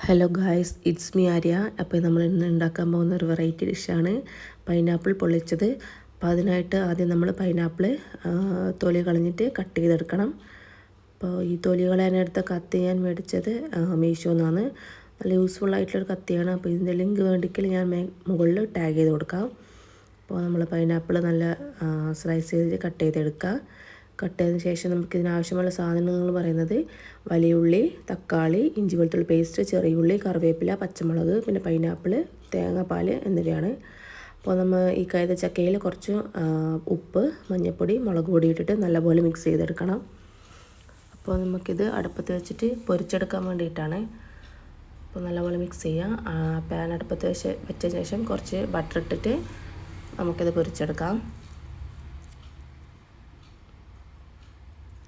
Hello guys, it's me Arya. അപ്പോൾ നമ്മൾ ഇന്ന് ഉണ്ടാക്കാൻ പോകുന്ന ഒരു വെറൈറ്റി ഡിഷാണ് പൈനാപ്പിൾ പൊള്ളിച്ചത്. അപ്പോൾ അതിനായിട്ട് ആദ്യം നമ്മൾ പൈനാപ്പിൾ തൊലി കളഞ്ഞിട്ട് കട്ട് ചെയ്തെടുക്കണം. അപ്പോൾ ഈ തൊലി കളയാനെടുത്ത കത്തി ഞാൻ മേടിച്ചത് മീഷോന്നാണ്. നല്ല യൂസ്ഫുള്ളായിട്ടുള്ളൊരു കത്തിയാണ്. അപ്പോൾ ഇതിൻ്റെ ലിങ്ക് വേണ്ടിക്കൽ ഞാൻ മുകളിൽ ടാഗ് ചെയ്ത് കൊടുക്കാം. അപ്പോൾ നമ്മൾ പൈനാപ്പിൾ നല്ല സ്ലൈസ് ചെയ്ത് കട്ട് ചെയ്തെടുക്കുക. കട്ട് ചെയ്തതിന് ശേഷം നമുക്ക് ഇതിനാവശ്യമുള്ള സാധനങ്ങൾ പറയുന്നത് വലിയ ഉള്ളി, തക്കാളി, ഇഞ്ചി വെളുത്തുള്ളി പേസ്റ്റ്, ചെറിയ ഉള്ളി, കറിവേപ്പില, പച്ചമുളക്, പിന്നെ പൈനാപ്പിൾ, തേങ്ങാപ്പാൽ എന്നിവയാണ്. അപ്പോൾ നമ്മൾ ഈ കൈത ചക്കയിൽ കുറച്ച് ഉപ്പ്, മഞ്ഞൾപ്പൊടി, മുളക് പൊടി ഇട്ടിട്ട് നല്ലപോലെ മിക്സ് ചെയ്തെടുക്കണം. അപ്പോൾ നമുക്കിത് അടുപ്പത്ത് വെച്ചിട്ട് പൊരിച്ചെടുക്കാൻ വേണ്ടിയിട്ടാണ്. അപ്പോൾ നല്ലപോലെ മിക്സ് ചെയ്യുക. പാൻ അടുപ്പത്ത് വെച്ച ശേഷം കുറച്ച് ബട്ടർ ഇട്ടിട്ട് നമുക്കിത് പൊരിച്ചെടുക്കാം.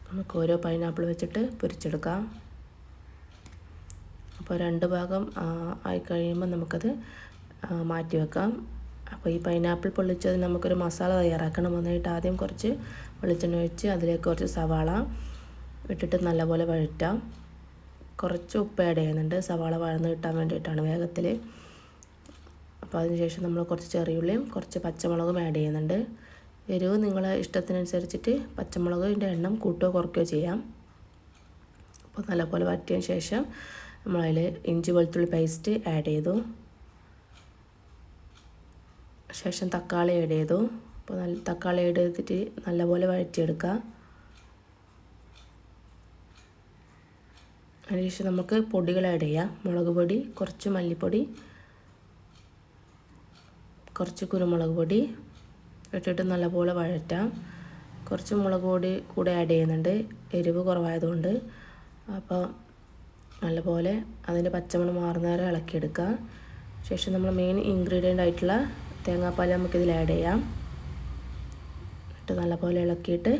നമുക്ക് ഓരോ പൈനാപ്പിൾ വെച്ചിട്ട് പൊരിച്ചെടുക്കാം. അപ്പോൾ രണ്ട് ഭാഗം ആയി കഴിയുമ്പോൾ നമുക്കത് മാറ്റി വെക്കാം. അപ്പോൾ ഈ പൈനാപ്പിൾ പൊള്ളിച്ചത് നമുക്കൊരു മസാല തയ്യാറാക്കണം. അതിനായിട്ട് ആദ്യം കുറച്ച് വെളിച്ചെണ്ണ ഒഴിച്ച് അതിലേക്ക് കുറച്ച് സവാള ഇട്ടിട്ട് നല്ലപോലെ വഴറ്റാം. കുറച്ച് ഉപ്പ് ആഡ് ചെയ്യുന്നുണ്ട്, സവാള വഴന്ന് കിട്ടാൻ വേണ്ടിയിട്ടാണ് വേഗത്തിൽ. അപ്പോൾ അതിനുശേഷം നമ്മൾ കുറച്ച് ചെറിയുള്ളിയും കുറച്ച് പച്ചമുളകും ആഡ് ചെയ്യുന്നുണ്ട്. എരിവ് നിങ്ങളെ ഇഷ്ടത്തിനനുസരിച്ചിട്ട് പച്ചമുളകിൻ്റെ എണ്ണം കൂട്ടുകയോ കുറയ്ക്കുകയോ ചെയ്യാം. അപ്പോൾ നല്ലപോലെ വഴറ്റിയതിന് ശേഷം നമ്മളതിൽ ഇഞ്ചി വെളുത്തുള്ളി പേസ്റ്റ് ആഡ് ചെയ്തു. ശേഷം തക്കാളി ആഡ് ചെയ്തു. അപ്പോൾ തക്കാളി ആഡ് ചെയ്തിട്ട് നല്ലപോലെ വഴറ്റിയെടുക്കുക. അതിനുശേഷം നമുക്ക് പൊടികൾ ആഡ് ചെയ്യാം. മുളക് പൊടി, കുറച്ച് മല്ലിപ്പൊടി, കുറച്ച് കുരുമുളക് പൊടി ഇട്ടിട്ട് നല്ലപോലെ വഴറ്റാം. കുറച്ച് മുളക് പൊടി കൂടെ ആഡ് ചെയ്യുന്നുണ്ട്, എരിവ് കുറവായതുകൊണ്ട്. അപ്പോൾ നല്ലപോലെ അതിൻ്റെ പച്ചമണം മാറുന്ന വരെ ഇളക്കിയെടുക്കുക. ശേഷം നമ്മൾ മെയിൻ ഇൻഗ്രീഡിയൻ്റ് ആയിട്ടുള്ള തേങ്ങാപ്പാൽ നമുക്കിതിൽ ആഡ് ചെയ്യാം. ഇട്ട് നല്ലപോലെ ഇളക്കിയിട്ട്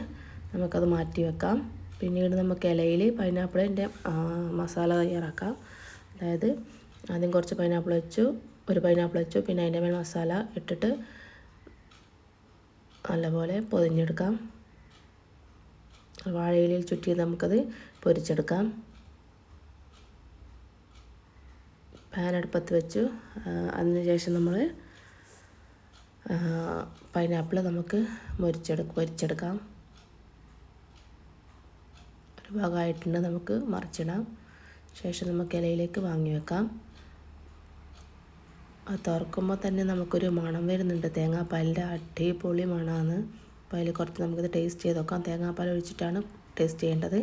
നമുക്കത് മാറ്റി വെക്കാം. പിന്നീട് നമുക്ക് ഇലയിൽ പൈനാപ്പിളിൻ്റെ മസാല തയ്യാറാക്കാം. അതായത് ആദ്യം കുറച്ച് പൈനാപ്പിൾ വെച്ചു, ഒരു പൈനാപ്പിൾ വെച്ചു, പിന്നെ അതിൻ്റെ മേൽ മസാല ഇട്ടിട്ട് നല്ലപോലെ പൊതിഞ്ഞെടുക്കാം. വാഴയിലയിൽ ചുറ്റി നമുക്കത് പൊരിച്ചെടുക്കാം. പാൻ അടുപ്പത്ത് വെച്ചു. അതിനുശേഷം നമ്മൾ പൈനാപ്പിൾ നമുക്ക് പൊരിച്ചെടുക്കാം. ഒരു ഭാഗമായിട്ടുണ്ട്, നമുക്ക് മറിച്ചിടാം. ശേഷം നമുക്ക് ഇലയിലേക്ക് വാങ്ങി വെക്കാം. അത് തുറക്കുമ്പോൾ തന്നെ നമുക്കൊരു മണം വരുന്നുണ്ട്, തേങ്ങാപ്പാലിൻ്റെ അടിപൊളി മണമാണ്. അപ്പോൾ അതിൽ കുറച്ച് നമുക്കിത് ടേസ്റ്റ് ചെയ്ത് നോക്കാം. തേങ്ങാപ്പാൽ ഒഴിച്ചിട്ടാണ് ടേസ്റ്റ് ചെയ്യേണ്ടത്.